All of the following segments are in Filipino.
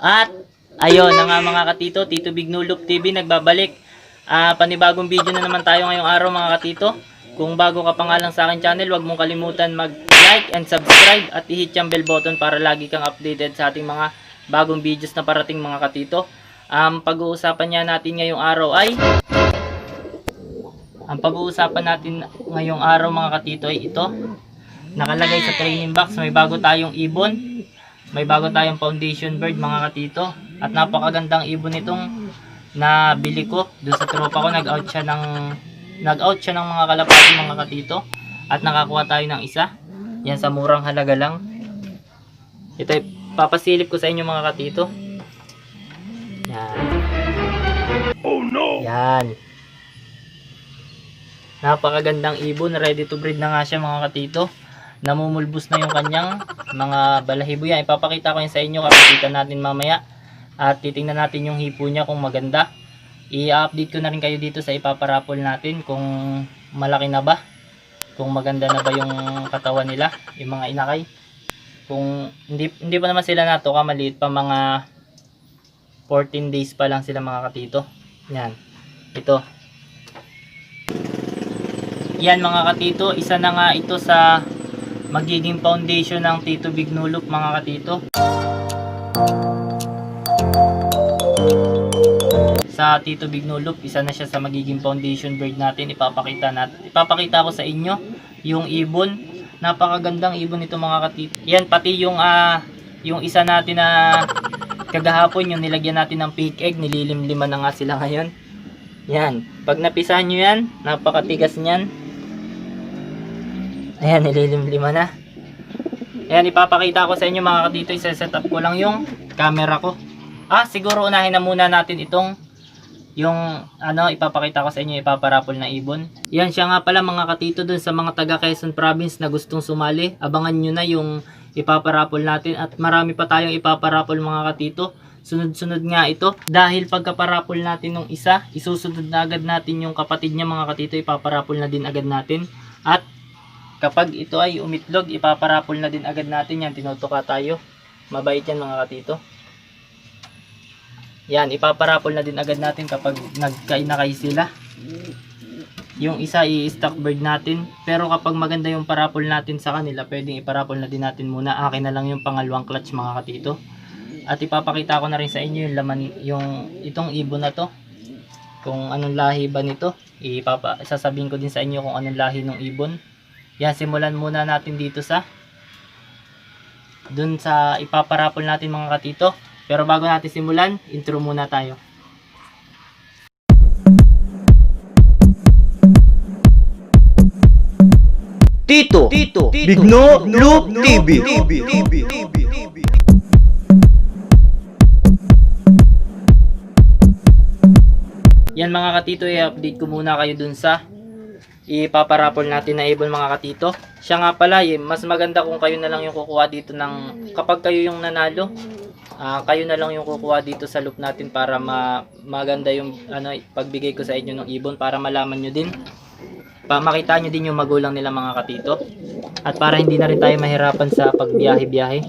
At ayun na nga mga katito, Tito Big Nulup TV nagbabalik. Panibagong video na naman tayo ngayong araw mga katito. Kung bago ka pa nga lang sa akin channel, huwag mong kalimutan mag-like and subscribe at i-hit yung bell button para lagi kang updated sa ating mga bagong videos na parating mga katito. Pag-uusapan niya natin ngayong araw ay ang pag-uusapan natin ngayong araw mga katito ay ito. Nakalagay sa training box, may bago tayong ibon. May bago tayong foundation bird mga katito. At napakagandang ibon itong nabili ko. Doon sa tropa ko, nag-out siya ng mga kalapati mga katito. At nakakuha tayo ng isa. Yan sa murang halaga lang. Ito papasilip ko sa inyo mga katito. Yan. Oh no! Yan. Napakagandang ibon. Ready to breed na nga siya mga katito. Namumulbos na yung kanyang mga balahibo yan. Ipapakita ko yan sa inyo, kapakita natin mamaya. At titingnan natin yung hipo niya kung maganda. I-update ko na rin kayo dito sa ipaparapol natin kung malaki na ba, kung maganda na ba yung katawan nila, yung mga inakay. Kung hindi pa naman sila natuka, maliit pa, mga 14 days pa lang sila mga katito. Yan, ito yan mga katito, isa na nga ito sa magiging foundation ng Tito Big Nulup mga katito. Sa Tito Big Nulup, isa na siya sa magiging foundation bird natin. Ipapakita ko sa inyo yung ibon. Napakagandang ibon ito mga katito. Yan, pati yung isa natin na kagahapon, yung nilagyan natin ng fake egg, nililimliman na nga sila ngayon. Yan, pag napisahan nyo yan, napakatigas nyan. Ayan, nililimlima na. Ayan, ipapakita ko sa inyo mga katito. Isa-set up ko lang yung camera ko. Siguro unahin na muna natin itong ipapakita ko sa inyo, ipaparapol na ibon. Yan siya nga pala mga katito, dun sa mga taga Quezon Province na gustong sumali. Abangan nyo na yung ipaparapol natin. At marami pa tayong ipaparapol mga katito. Sunod-sunod nga ito. Dahil pagkaparapol natin ng isa, isusunod na agad natin yung kapatid niya mga katito. Ipaparapol na din agad natin. At kapag ito ay umitlog, ipaparapol na din agad natin yan. Tinutuka tayo. Mabait yan mga katito. Yan, ipaparapol na din agad natin kapag nagkainakay sila. Yung isa i-stock bird natin. Pero kapag maganda yung parapol natin sa kanila, pwedeng iparapol na din natin muna. Akin na lang yung pangalawang clutch mga katito. At ipapakita ko na rin sa inyo yung laman, itong ibon na to. Kung anong lahi ba nito. Sasabihin ko din sa inyo kung anong lahi ng ibon. Yan, simulan muna natin dito dun sa ipaparapol natin mga katito. Pero bago natin simulan, intro muna tayo. Tito Big Nulup TV. Yan mga katito, i-update ko muna kayo dun sa ipaparapol natin na ibon mga katito. Siya nga pala, mas maganda kung kayo na lang yung kukuha dito kapag kayo yung nanalo, kayo na lang yung kukuha dito sa loop natin para maganda yung pagbigay ko sa inyo ng ibon, para malaman nyo din, makita nyo din yung magulang nila mga katito, at para hindi na rin tayo mahirapan sa pagbiyahe-biyahe.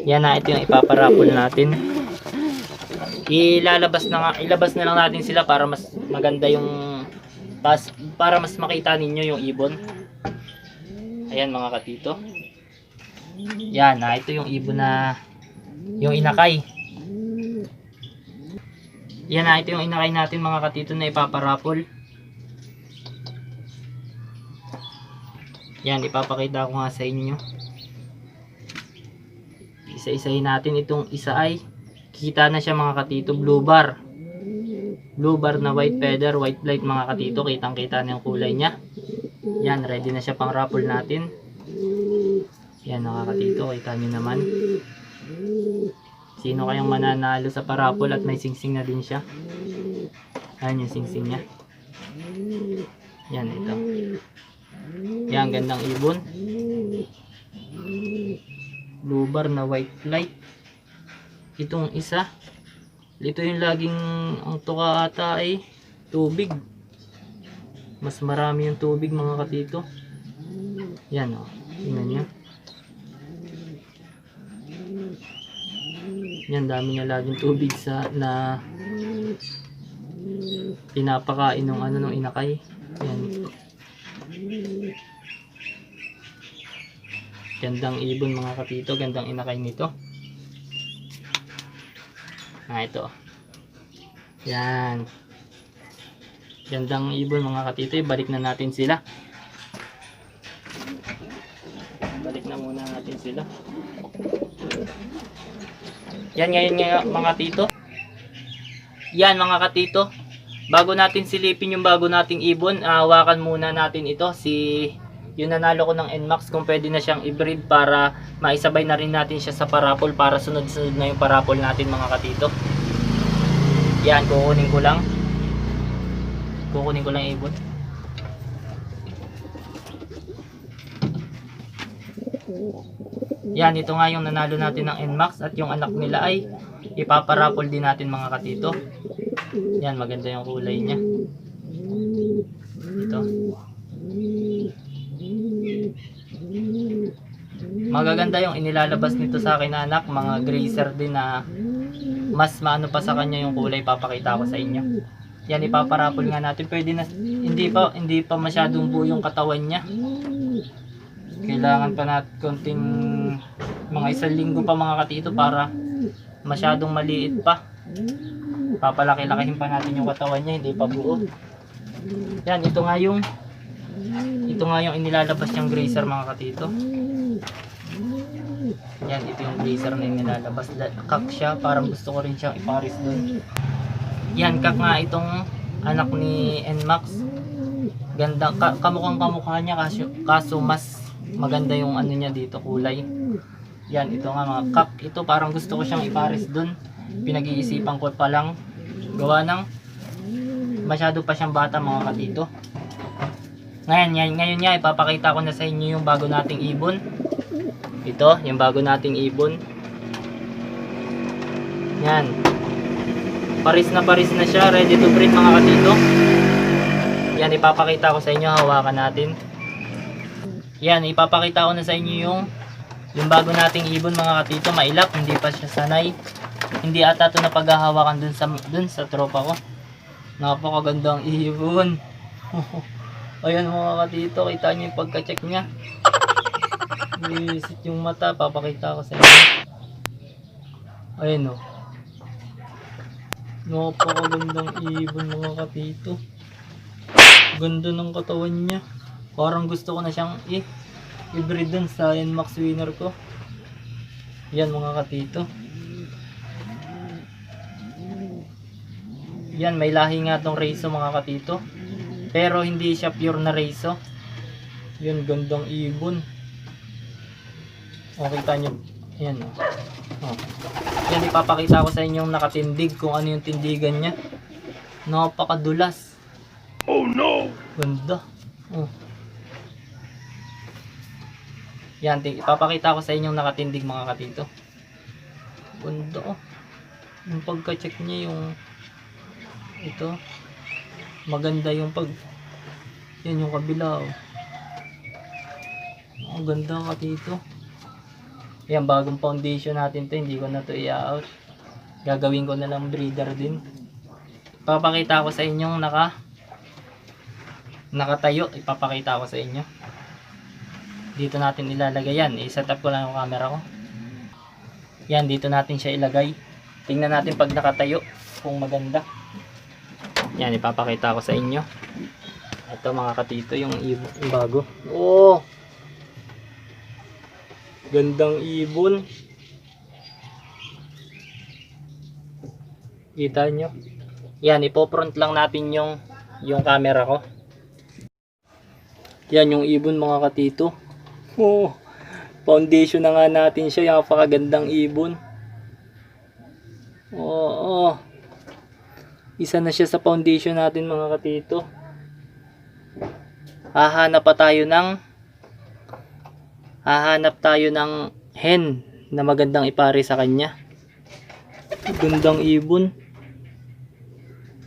Yan na, ito yung ipaparapol natin. Ilabas na lang natin sila para mas maganda yung para mas makita ninyo yung ibon. Ayan mga katito. Yan, ito yung ibon na yung inakay. Yan, ito yung inakay natin mga katito na ipaparapol. Yan, ipapakita ko nga sa inyo. Isa-isahin natin. Itong isa ay kita na siya mga katito, blue bar na white feather, white flight mga katito. Kitang kita na yung kulay niya. Yan, ready na siya pang raffle natin. Yan mga katito, kita nyo naman. Sino kayang mananalo sa parapol, at may singsing na din siya. Ayan yung singsing niya. Yan, ito. Yan, gandang ibon. Blue bar na white flight. Itong isa, ito yung laging ang tuka ata ay tubig. Mas marami yung tubig mga katito. Yan o, tingnan nyo. Yan, dami niya laging tubig sa na pinapakain ng nung inakay. Yan. Gandang ibon mga katito, gandang inakay nito. Ito. Yan. Gandang ibon mga katito, balik na natin sila. Balik na muna natin sila. Yan ngayon mga tito. Yan mga katito. Bago natin silipin yung bago nating ibon, hawakan muna natin ito. Yung nanalo ko ng NMAX, kung pwede na siyang i-breed para maisabay na rin natin siya sa parapol para sunod-sunod na yung parapol natin mga katito. Yan, kukunin ko lang. Kukunin ko lang ibon. Yan, ito nga yung nanalo natin ng NMAX at yung anak nila ay ipaparapol din natin mga katito. Yan, maganda yung kulay niya. Ito. Magaganda yung inilalabas nito sa akin na anak, mga grazer din na mas maano pa sa kanya yung kulay, papakita ko sa inyo. Yan, ipaparapol nga natin. Pwede na, hindi pa masyadong buo yung katawan niya. Kailangan pa natin konting mga 1 linggo pa mga katito para masyadong maliit pa. Papalaki-lakihin pa natin yung katawan niya, hindi pa buo. Yan, ito nga yung inilalabas niyang grazer mga katito. Yan, ito yung grazer na inilalabas. Kak siya, parang gusto ko rin siyang iparis doon. Yan, kak nga itong anak ni NMAX. Ganda, kamukhang kamukha niya kaso mas maganda yung ano niya dito, kulay. Yan, ito nga mga kak. Ito parang gusto ko siyang iparis doon. Pinag-iisipan ko pa lang. Gawa ng masyado pa siyang bata mga katito. Ngayon nga ipapakita ko na sa inyo yung bago nating ibon. Ito, yung bago nating ibon. Yan. Paris na siya, ready to breed mga katito. Yan, ipapakita ko sa inyo, hawakan natin. Yan, ipapakita ko na sa inyo yung bago nating ibon mga katito. Mailap, hindi pa siya sanay. Hindi ata ito na paghahawakan dun sa tropa ko. Napakagandang ibon. Ayan mga katito, kita nyo yung pagka-check niya. Visit yung mata, papakita ko sa inyo. Ayan o. Napakagandang ibon mga katito. Ganda ng katawan niya. Parang gusto ko na siyang i-breed dun sa NMAX winner ko. Yan mga katito. Yan, may lahi nga tong Reiso mga katito. Pero hindi siya pure na Reiso. Yan, gandang ibon. O, kita nyo. Yan o. Yan, ipapakita ko sa inyong nakatindig kung ano yung tindigan niya. Napakadulas. Oh no! Ganda. Oh. Yan, ipapakita ko sa inyong nakatindig mga katito. Ganda oh. Yung pagka-check niya yung ito. Maganda yung yan yung kabila oh. Ang ganda katito. Yan, bagong foundation natin to, hindi ko na to i-out. Gagawin ko na lang breeder din. Ipapakita ko sa inyong nakatayo. Ipapakita ko sa inyo. Dito natin ilalagay yan. I-set up ko lang yung camera ko. Yan, dito natin siya ilagay. Tingnan natin pag nakatayo kung maganda. Yan, ipapakita ko sa inyo. Ito mga katito, yung bago. Oh! Gandang ibon. Kita nyo. Yan, ipo-front lang natin yung camera ko. Yan yung ibon mga katito. Oh, foundation na nga natin siya. Yung napakagandang ibon. Oo. Isa na siya sa foundation natin mga katito. Hahanap tayo ng hen na magandang ipare sa kanya. Gandang ibon.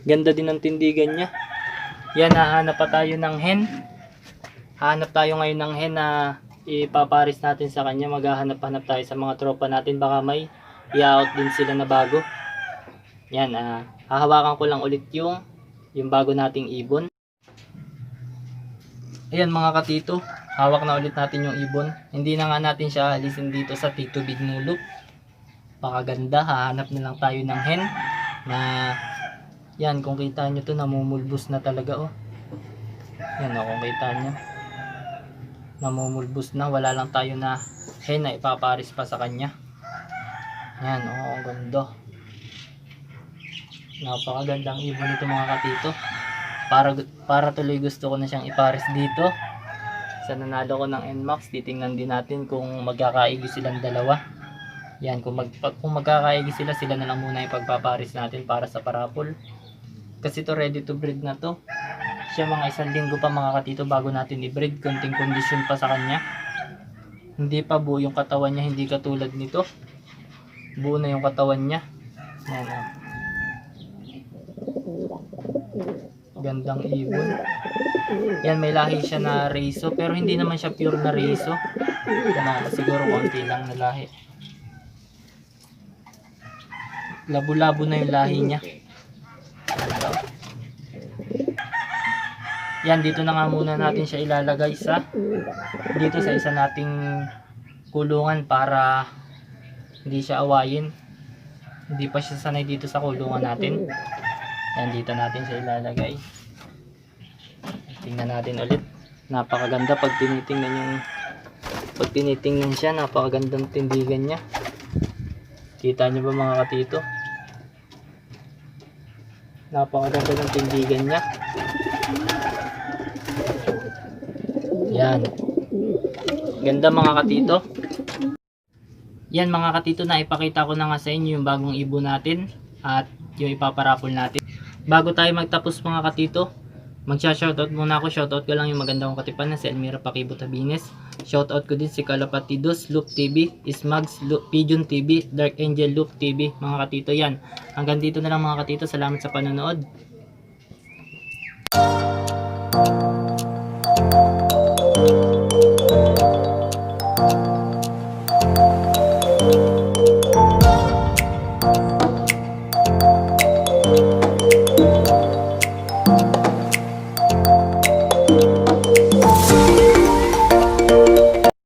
Ganda din ang tindigan niya. Yan, hahanap pa tayo ng hen. Hahanap tayo ngayon ng hen na ipaparis natin sa kanya. Maghahanap-hanap tayo sa mga tropa natin. Baka may i-out din sila na bago. Yan, hahawakan ko lang ulit yung bago nating ibon. Ayan mga katito, hawak na ulit natin yung ibon. Hindi na nga natin siya alisin dito sa titubig mulok. Pakaganda, hahanap na lang tayo ng hen na yan, kung kita nyo to, namumulbos na talaga oh. Yan oh, kung kita nyo, namumulbos na, wala lang tayo na hen na ipaparis pa sa kanya. Yan oh, ang ganda. Napakagandang ibon nito mga katito. Para tuloy gusto ko na siyang ipares dito. Sa nanalo ko ng NMAX, titingnan din natin kung magkakaigi silang dalawa. Yan, kung magkakaigi sila, sila na lang muna yung pagpapares natin para sa parapol. Kasi to ready to breed na to. Siya mga 1 linggo pa mga katito bago natin i-breed. Konting kondisyon pa sa kanya. Hindi pa buo yung katawan niya, hindi katulad nito. Buo na yung katawan niya. Yan oh. Gandang ibon. Yan, may lahi siya na reso, pero hindi naman siya pure na reso. Siguro konti lang na lahi. Labo-labo na yung lahi niya. Yan, dito na nga muna natin siya ilalagay dito sa isa nating kulungan para hindi siya awayin. Hindi pa siya sanay dito sa kulungan natin. Yan, dito natin siya ilalagay. Tingnan natin ulit. Napakaganda pag tinitingnan siya, napakagandang tindigan niya. Kita niyo ba mga katito? Napakaganda ng tindigan niya. Yan. Ganda mga katito. Yan mga katito, na ipakita ko na nga sa inyo yung bagong ibon natin at yung ipaparapol natin. Bago tayo magtapos mga katito, magsha-shoutout muna ako. Shoutout ko lang yung magandang katipan na si Elmira Paquibo Tabines. Shoutout ko din si Kalapatidos, Loop TV, Ismags, Pigeon TV, Dark Angel Loop TV. Mga katito, yan. Hanggang dito na lang mga katito. Salamat sa panonood.